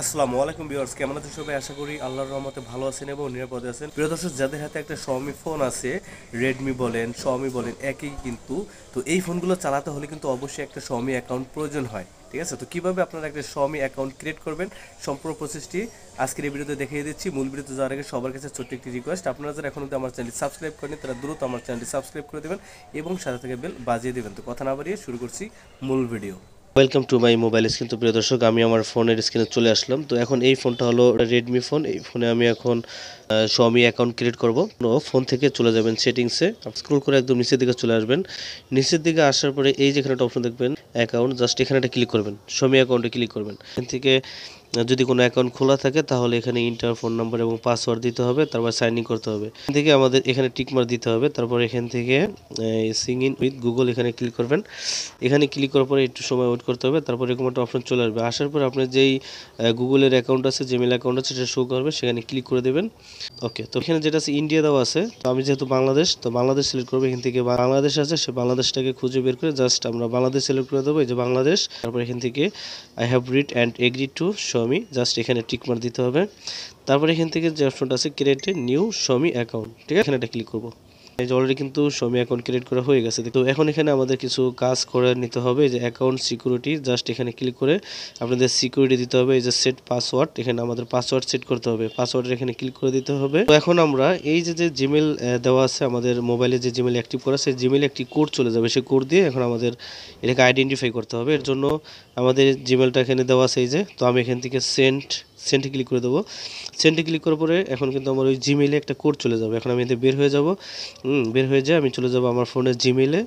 আসসালামু আলাইকুম ভিউয়ার্স, কেমন আছেন সবাই? আশা করি আল্লাহর রহমতে ভালো আছেন এবং নিরাপদে আছেন। প্রিয় দর্শক, যাদের হাতে একটা Xiaomi ফোন আছে, রেডমি বলেন Xiaomi বলেন একই কিন্তু, তো এই ফোনগুলো চালাতে হলে কিন্তু অবশ্যই একটা Xiaomi অ্যাকাউন্ট প্রয়োজন হয়। ঠিক আছে, তো কিভাবে আপনারা একটা Xiaomi অ্যাকাউন্ট ক্রিয়েট করবেন সম্পূর্ণ প্রসেসটি আজকের এই ভিডিওতে দেখিয়ে দিচ্ছি। মূল ভিডিওতে যাওয়ার আগে সবার কাছে ছোট্ট একটি রিকোয়েস্ট, আপনারা যারা এখন অবধি আমার চ্যানেলটি সাবস্ক্রাইব করেনি তারা দ্রুত আমার চ্যানেলটি সাবস্ক্রাইব করে দেবেন এবং সাথে থেকে বেল বাজিয়ে দেবেন। তো কথা না বাড়িয়ে শুরু করছি মূল video. Welcome to my mobile screen. তো প্রিয় দর্শক, আমি আমার ফোনের স্ক্রিনে চলে আসলাম। তো এখন এই ফোনটা হলো রেডমি ফোন। এই ফোনে আমি এখন Xiaomi অ্যাকাউন্ট ক্রিয়েট করব। ফোন থেকে চলে যাবেন সেটিংসে, স্ক্রল করে একদম নিচের দিকে চলে আসবেন। নিচের দিকে আসার পরে এই যেখানে একটা অপশন দেখবেন অ্যাকাউন্ট, জাস্ট এখানে একটা ক্লিক করবেন, Xiaomi অ্যাকাউন্টে ক্লিক করবেন। এখান থেকে যদি কোনো অ্যাকাউন্ট খোলা থাকে তাহলে এখানে ইন্টার ফোন নাম্বার এবং পাসওয়ার্ড দিতে হবে, তারপর সাইন ইন করতে হবে। এখান থেকে আমাদের এখানে টিকমার্ক দিতে হবে, তারপর এখান থেকে সিং ইন উইথ গুগল এখানে ক্লিক করবেন। এখানে ক্লিক করার পরে একটু সময় ওয়েট করতে হবে, তারপর এরকম একটা অপশন চলে আসবে। আসার পর আপনার যেই গুগলের অ্যাকাউন্ট আছে, জিমেল অ্যাকাউন্ট আছে, সেটা শো করবে, সেখানে ক্লিক করে দেবেন। ওকে, তো এখানে যেটা আছে ইন্ডিয়া দেওয়া আছে, তো আমি যেহেতু বাংলাদেশ, তো বাংলাদেশ সিলেক্ট করবো। এখান থেকে বাংলাদেশ আছে, সে বাংলাদেশটাকে খুঁজে বের করে জাস্ট আমরা বাংলাদেশ সিলেক্ট করে দেবো, এই যে বাংলাদেশ। তারপর এখান থেকে I have read and agree to Xiaomi, just এখানে টিকমার্ক দিতে হবে। তারপর এখান থেকে যে অপশনটা আছে create a new Xiaomi account, ঠিক আছে, এখানে একটা ক্লিক করবো। এই যে অলরেডি কিন্তু Xiaomi অ্যাকাউন্ট ক্রিয়েট করা হয়ে গেছে। তো এখন এখানে আমাদের কিছু কাজ করে নিতে হবে। যে অ্যাকাউন্ট সিকিউরিটি, জাস্ট এখানে ক্লিক করে আপনাদের সিকিউরিটি দিতে হবে। এই যে সেট পাসওয়ার্ড, এখানে আমাদের পাসওয়ার্ড সেট করতে হবে, পাসওয়ার্ডের এখানে ক্লিক করে দিতে হবে। তো এখন আমরা এই যে জিমেল দেওয়া আছে আমাদের মোবাইলে, যে জিমেল অ্যাক্টিভ করা সেই জিমেলে একটি কোড চলে যাবে, সেই কোড দিয়ে এখন আমাদের এটাকে আইডেন্টিফাই করতে হবে। এর জন্য আমাদের জিমেলটা এখানে দেওয়া আছে, এই যে, তো আমি এখান থেকে সেন্টে ক্লিক করে দেবো। সেন্টে ক্লিক করার পরে এখন কিন্তু আমার ওই জিমেইলে একটা কোড চলে যাবে। এখন আমি এতে বের হয়ে যাব, বের হয়ে যায় আমি চলে যাব আমার ফোনের জিমেইলে।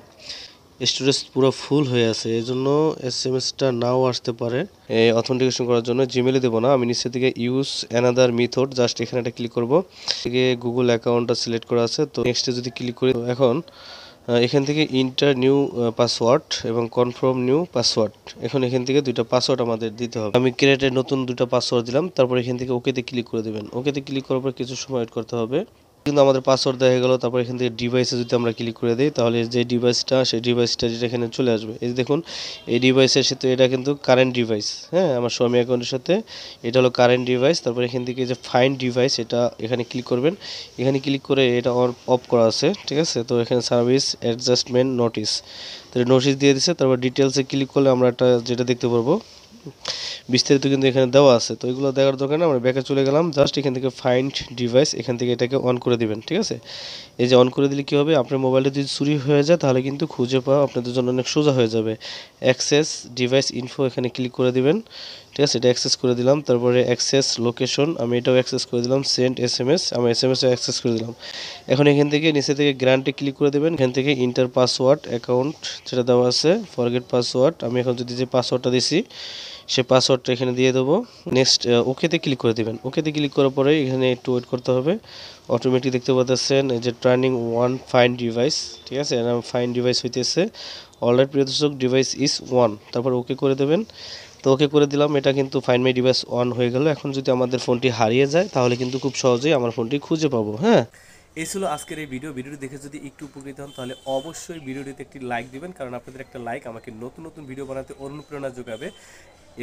স্টোরেজ পুরো ফুল হয়ে আছে, এই জন্য এসএমএসটা নাও আসতে পারে। এই অথেন্টিকেশন করার জন্য জিমেইলে দেবো না, আমি নিচের দিকে ইউজ অ্যানাদার মেথড, জাস্ট এখানে একটা ক্লিক করব। থেকে গুগল অ্যাকাউন্টটা সিলেক্ট করা আছে, তো নেক্সটে যদি ক্লিক করি, এখন এখান থেকে ইন্টার নিউ পাসওয়ার্ড এবং কনফার্ম নিউ পাসওয়ার্ড, এখন এখান থেকে দুইটা পাসওয়ার্ড আমাদের দিতে হবে। আমি ক্রিয়েটের নতুন দুইটা পাসওয়ার্ড দিলাম, তারপর এখান থেকে ওকেতে ক্লিক করে দেবেন। ওকেতে ক্লিক করার পর কিছু সময় ওয়েট করতে হবে। কিন্তু আমাদের পাসওয়ার্ড দেওয়া হয়ে গেল। তারপর এখান থেকে ডিভাইসে যদি আমরা ক্লিক করে দিই, তাহলে যে ডিভাইসটা, সেই ডিভাইসটা যেটা এখানে চলে আসবে। এই যে দেখুন, এই ডিভাইসের সাথে এটা কিন্তু কারেন্ট ডিভাইস, হ্যাঁ, আমার Xiaomi অ্যাকাউন্টের সাথে এটা হলো কারেন্ট ডিভাইস। তারপর এখান থেকে যে ফাইন্ড ডিভাইস, এটা এখানে ক্লিক করবেন। এখানে ক্লিক করে এটা অফ করা আছে, ঠিক আছে। তো এখানে সার্ভিস অ্যাডজাস্টমেন্ট নোটিস, তো নোটিস দিয়ে দিচ্ছে। তারপর ডিটেলসে ক্লিক করলে আমরা একটা যেটা দেখতে পারবো, বিস্তারিত কিন্তু এখানে দেওয়া আছে। তো এগুলো দেখার দরকার না, আমরা ব্যাকে চলে গেলাম। জাস্ট এখান থেকে ফাইন্ড ডিভাইস, এখান থেকে এটাকে অন করে দিবেন, ঠিক আছে। এই যে অন করে দিলে কী হবে, আপনার মোবাইলটা যদি চুরি হয়ে যায় তাহলে কিন্তু খুঁজে পাওয়া আপনাদের জন্য অনেক সোজা হয়ে যাবে। অ্যাক্সেস ডিভাইস ইনফো, এখানে ক্লিক করে দিবেন, ঠিক আছে। এটা অ্যাক্সেস করে দিলাম। তারপরে অ্যাক্সেস লোকেশন, আমি এটাও অ্যাক্সেস করে দিলাম। সেন্ড এসএমএস, আমি এসএমএসও অ্যাক্সেস করে দিলাম। এখন এখান থেকে নিচে থেকে গ্রান্টে ক্লিক করে দেবেন। এখান থেকে ইন্টার পাসওয়ার্ড অ্যাকাউন্ট যেটা দেওয়া আছে, ফরগেট পাসওয়ার্ড, আমি এখন যদি যে পাসওয়ার্ডটা দিছি সে পাসওয়ার্ডটা এখানে দিয়ে দেবো। নেক্সট ওকেতে ক্লিক করে দেবেন। ওকেতে ক্লিক করার পরে এখানে একটু ওয়েট করতে হবে। অটোমেটিক দেখতে পাচ্ছেন এই যে টার্নিং ওয়ান ফাইন্ড ডিভাইস, ঠিক আছে, ফাইন্ড ডিভাইস হইতেছে। অলরাইট প্রিয় দর্শক, ডিভাইস ইজ ওয়ান, তারপর ওকে করে দেবেন। তো ওকে করে দিলাম, এটা কিন্তু ফাইন্ড মাই ডিভাইস অন হয়ে গেল। এখন যদি আমাদের ফোনটি হারিয়ে যায় তাহলে কিন্তু খুব সহজেই আমার ফোনটি খুঁজে পাবো। হ্যাঁ, এই ছিল আজকের এই ভিডিওটি দেখে যদি একটু উপকৃত হন তাহলে অবশ্যই ভিডিওটিতে একটি লাইক দিবেন, কারণ আপনাদের একটা লাইক আমাকে নতুন নতুন ভিডিও বানাতে অনুপ্রেরণা যোগাবে।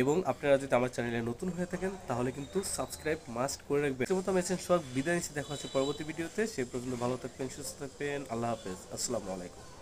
এবং আপনারা যদি আমার চ্যানেলে নতুন হয়ে থাকেন তাহলে কিন্তু সাবস্ক্রাইব মাস্ট করে রাখবেন। সে মতো আমি বিদায় নিচ্ছি, দেখা হচ্ছে পরবর্তী ভিডিওতে। সে পর্যন্ত ভালো থাকবেন, সুস্থ থাকবেন, আল্লাহ হাফেজ, আসসালামু আলাইকুম।